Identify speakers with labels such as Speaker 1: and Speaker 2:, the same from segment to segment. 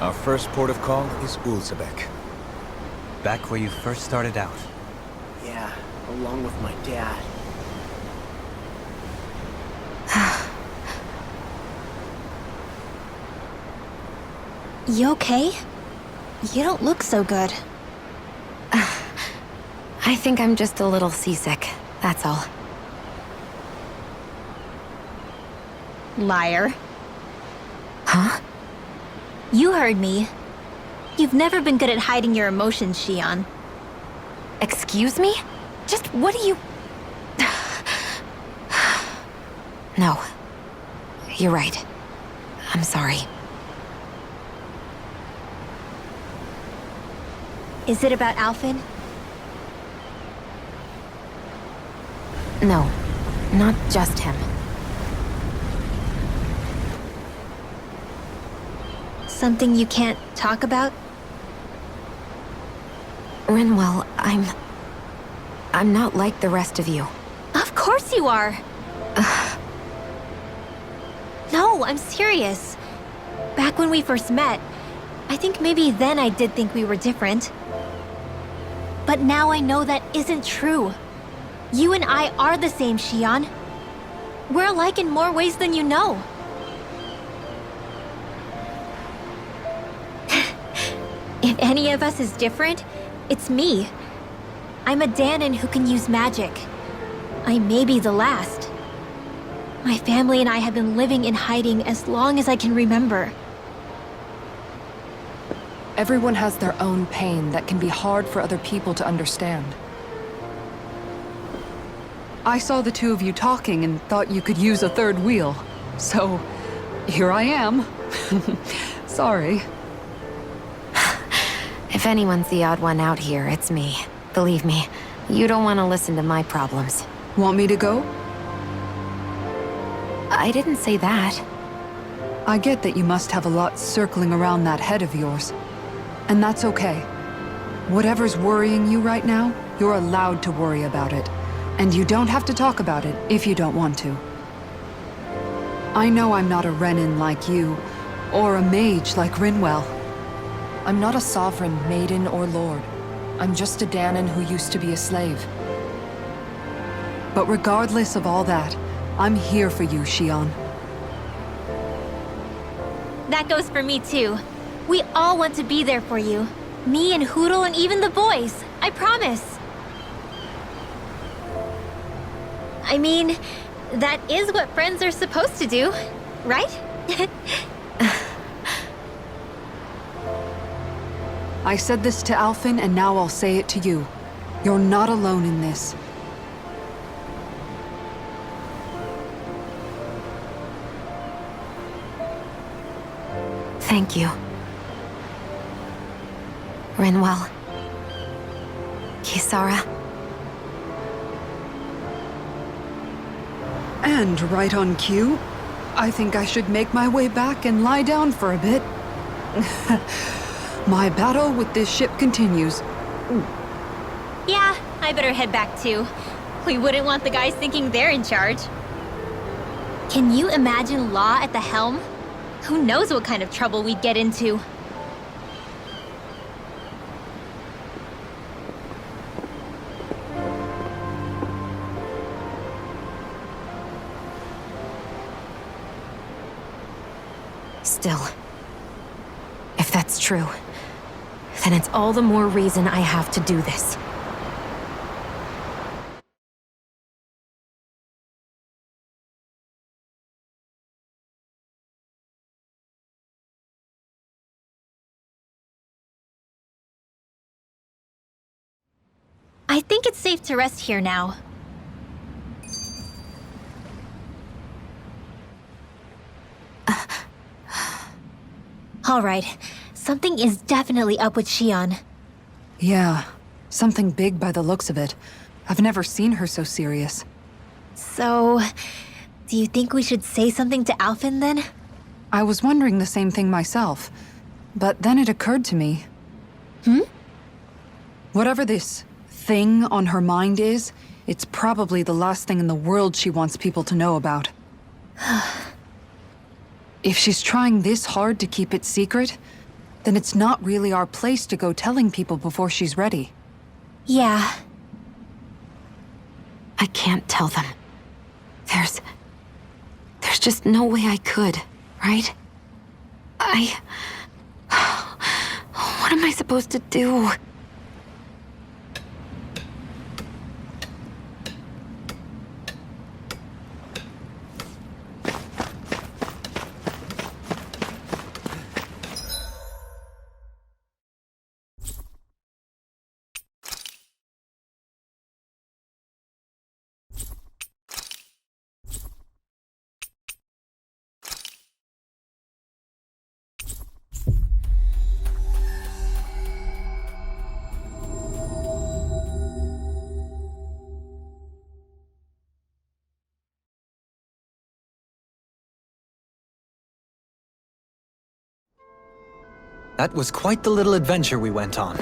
Speaker 1: Our first port of call is Ulzebek.
Speaker 2: Back where you first started out.
Speaker 3: Yeah, along with my dad.
Speaker 4: You okay? You don't look so good.
Speaker 5: I think I'm just a little seasick, that's all.
Speaker 4: Liar.
Speaker 5: Huh?
Speaker 4: You heard me. You've never been good at hiding your emotions, Shionne.
Speaker 5: Excuse me? Just what do you... No. You're right. I'm sorry.
Speaker 4: Is it about Alphen?
Speaker 5: No, not just him.
Speaker 4: Something you can't talk about?
Speaker 5: Rinwell, I'm not like the rest of you.
Speaker 4: Of course you are! No, I'm serious. Back when we first met, I think maybe then I did think we were different. But now I know that isn't true. You and I are the same, Shionne. We're alike in more ways than you know. If any of us is different, it's me. I'm a Danon who can use magic. I may be the last. My family and I have been living in hiding as long as I can remember.
Speaker 6: Everyone has their own pain that can be hard for other people to understand. I saw the two of you talking and thought you could use a third wheel. So, here I am. Sorry.
Speaker 5: If anyone's the odd one out here, it's me. Believe me, you don't want to listen to my problems.
Speaker 6: Want me to go?
Speaker 5: I didn't say that.
Speaker 6: I get that you must have a lot circling around that head of yours. And that's okay. Whatever's worrying you right now, you're allowed to worry about it. And you don't have to talk about it if you don't want to. I know I'm not a Renin like you, or a mage like Rinwell. I'm not a sovereign, maiden, or lord. I'm just a Danon who used to be a slave. But regardless of all that, I'm here for you, Shionne.
Speaker 4: That goes for me too. We all want to be there for you. Me and Hootle and even the boys. I promise. I mean, that is what friends are supposed to do, right?
Speaker 6: I said this to Alphen, and now I'll say it to you. You're not alone in this.
Speaker 5: Thank you. Rinwell. Kisara.
Speaker 6: And right on cue, I think I should make my way back and lie down for a bit. My battle with this ship continues.
Speaker 4: Yeah, I better head back too. We wouldn't want the guys thinking they're in charge. Can you imagine Law at the helm? Who knows what kind of trouble we'd get into?
Speaker 5: Still, if that's true, then it's all the more reason I have to do this.
Speaker 4: I think it's safe to rest here now. All right, something is definitely up with Shionne.
Speaker 6: Yeah, something big by the looks of it. I've never seen her so serious.
Speaker 4: So, do you think we should say something to Alphen then?
Speaker 6: I was wondering the same thing myself, but then it occurred to me. Whatever this thing on her mind is, it's probably the last thing in the world she wants people to know about. If she's trying this hard to keep it secret, then it's not really our place to go telling people before she's ready.
Speaker 4: Yeah.
Speaker 5: I can't tell them. There's just no way I could, right? What am I supposed to do?
Speaker 2: That was quite the little adventure we went on.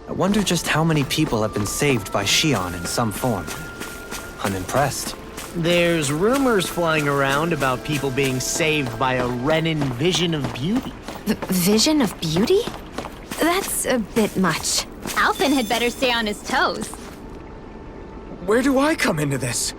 Speaker 2: I wonder just how many people have been saved by Shionne in some form. I'm impressed.
Speaker 3: There's rumors flying around about people being saved by a Renin vision of beauty.
Speaker 5: The vision of beauty? That's a bit much.
Speaker 4: Alphen had better stay on his toes.
Speaker 1: Where do I come into this?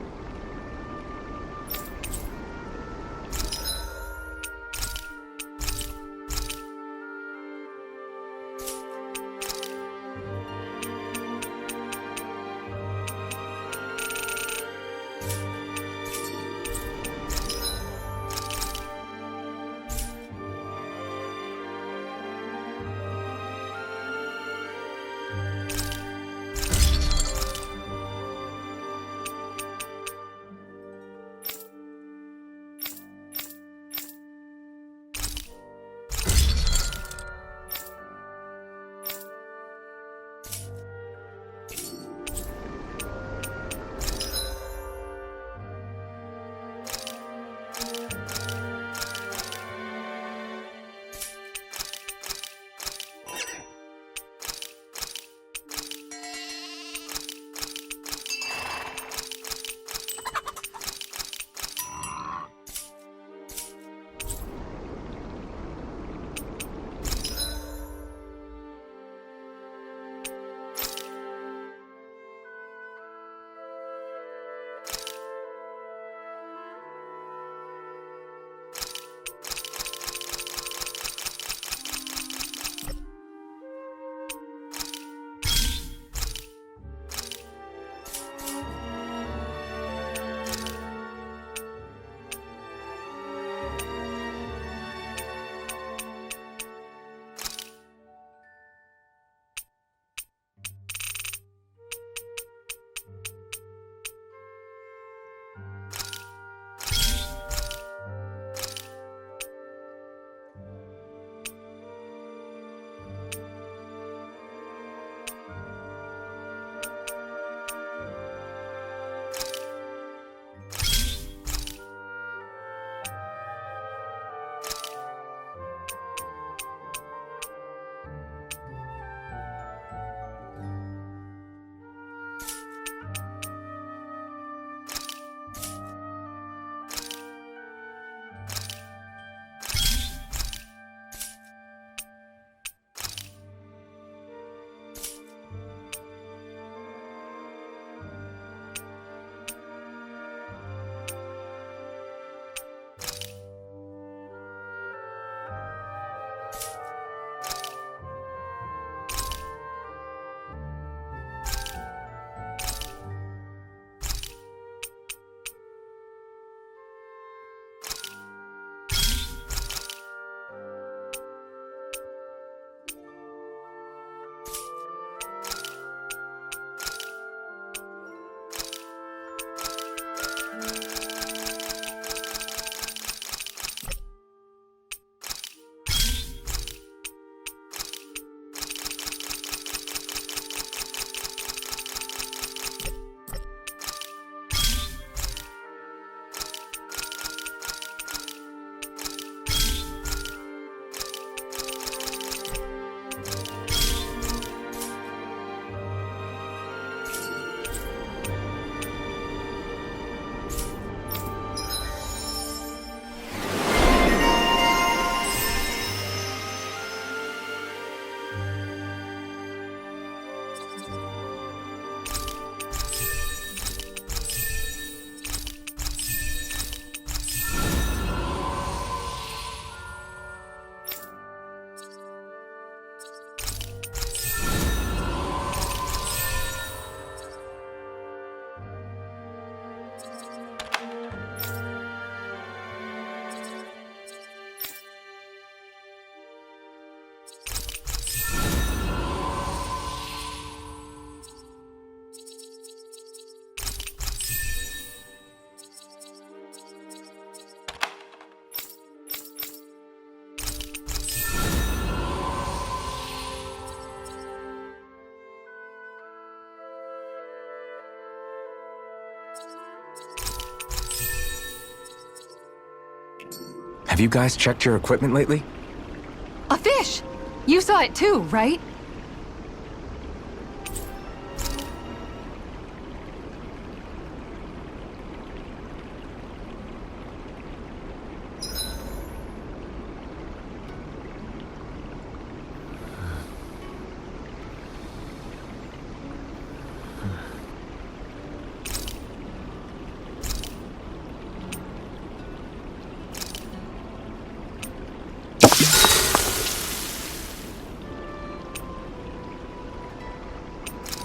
Speaker 1: Have you guys checked your equipment lately?
Speaker 6: A fish! You saw it too, right?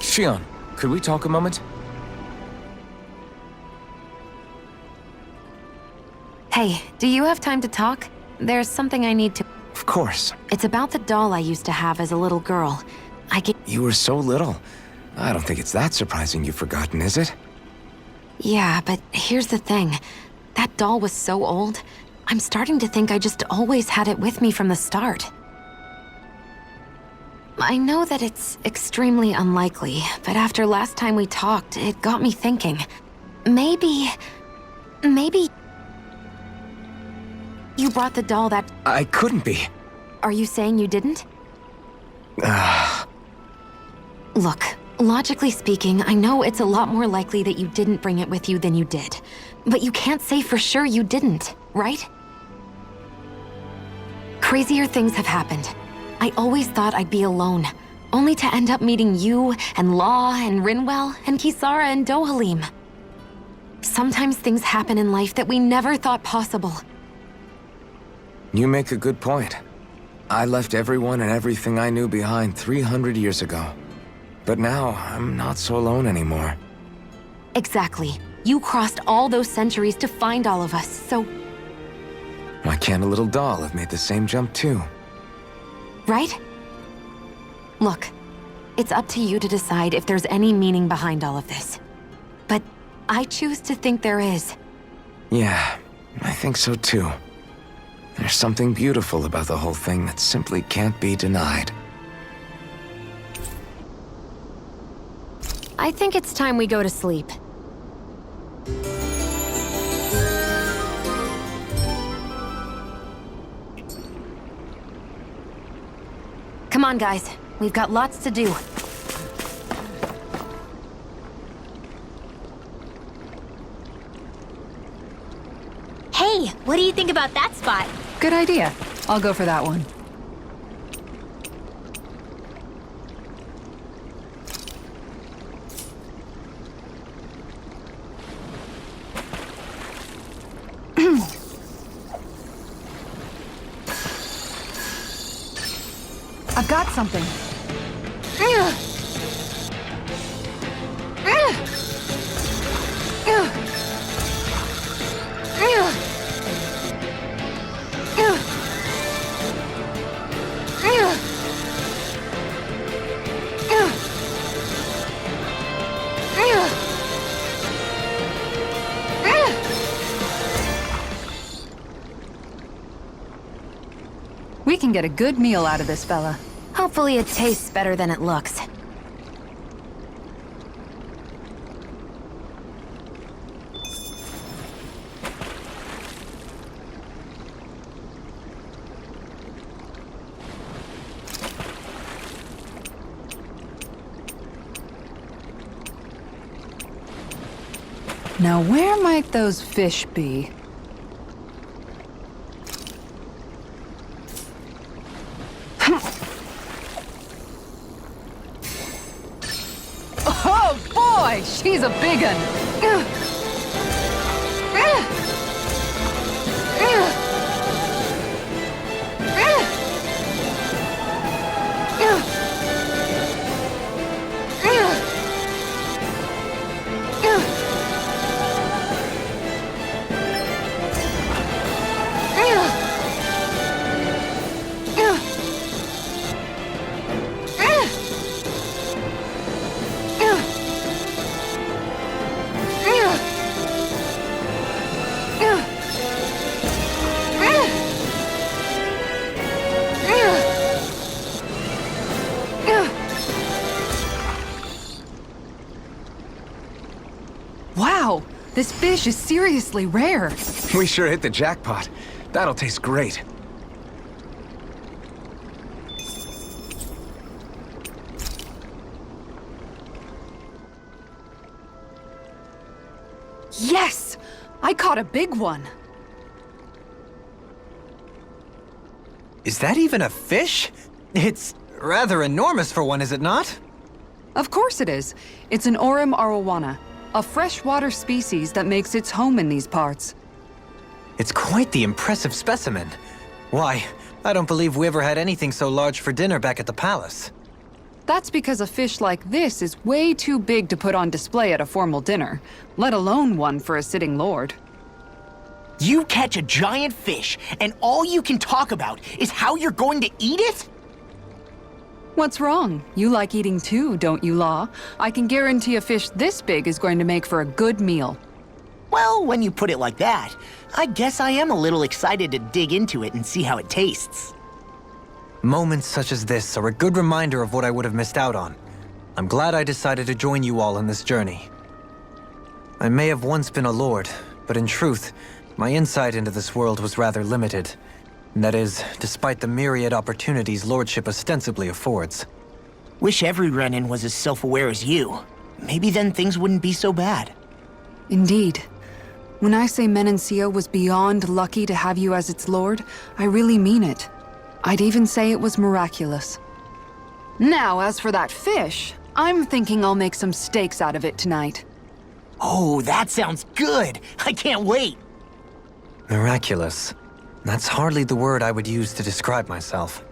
Speaker 1: Shionne, could we talk a moment?
Speaker 5: Hey, do you have time to talk? There's something I need to...
Speaker 1: Of course.
Speaker 5: It's about the doll I used to have as a little girl.
Speaker 1: You were so little. I don't think it's that surprising you've forgotten, is it?
Speaker 5: Yeah, but here's the thing. That doll was so old, I'm starting to think I just always had it with me from the start. I know that it's extremely unlikely, but after last time we talked, it got me thinking. Maybe you brought the doll that...
Speaker 1: I couldn't be.
Speaker 5: Are you saying you didn't? Look, logically speaking, I know it's a lot more likely that you didn't bring it with you than you did. But you can't say for sure you didn't, right? Crazier things have happened. I always thought I'd be alone, only to end up meeting you, and Law, and Rinwell, and Kisara, and Dohalim. Sometimes things happen in life that we never thought possible.
Speaker 1: You make a good point. I left everyone and everything I knew behind 300 years ago. But now, I'm not so alone anymore.
Speaker 5: Exactly. You crossed all those centuries to find all of us, so...
Speaker 1: Why can't a little doll have made the same jump too?
Speaker 5: Right? Look, it's up to you to decide if there's any meaning behind all of this. But I choose to think there is.
Speaker 1: Yeah, I think so too. There's something beautiful about the whole thing that simply can't be denied.
Speaker 5: I think it's time we go to sleep. Come on, guys. We've got lots to do.
Speaker 4: Hey, what do you think about that spot?
Speaker 6: Good idea. I'll go for that one. I've got something. We can get a good meal out of this fella.
Speaker 5: Hopefully it tastes better than it looks.
Speaker 6: Now where might those fish be? Oh boy, she's a big one. Wow, this fish is seriously rare.
Speaker 1: We sure hit the jackpot. That'll taste great.
Speaker 6: Yes! I caught a big one.
Speaker 2: Is that even a fish? It's rather enormous for one, is it not?
Speaker 6: Of course it is. It's an Orem arowana, a freshwater species that makes its home in these parts.
Speaker 2: It's quite the impressive specimen. Why, I don't believe we ever had anything so large for dinner back at the palace.
Speaker 6: That's because a fish like this is way too big to put on display at a formal dinner, let alone one for a sitting lord.
Speaker 3: You catch a giant fish, and all you can talk about is how you're going to eat it?
Speaker 6: What's wrong? You like eating too, don't you, Law? I can guarantee a fish this big is going to make for a good meal.
Speaker 3: Well, when you put it like that, I guess I am a little excited to dig into it and see how it tastes.
Speaker 2: Moments such as this are a good reminder of what I would have missed out on. I'm glad I decided to join you all on this journey. I may have once been a lord, but in truth, my insight into this world was rather limited. And that is, despite the myriad opportunities lordship ostensibly affords.
Speaker 3: Wish every Renin was as self-aware as you. Maybe then things wouldn't be so bad.
Speaker 6: Indeed. When I say Menencia was beyond lucky to have you as its lord, I really mean it. I'd even say it was miraculous. Now, as for that fish, I'm thinking I'll make some steaks out of it tonight.
Speaker 3: Oh, that sounds good! I can't wait!
Speaker 2: Miraculous. That's hardly the word I would use to describe myself.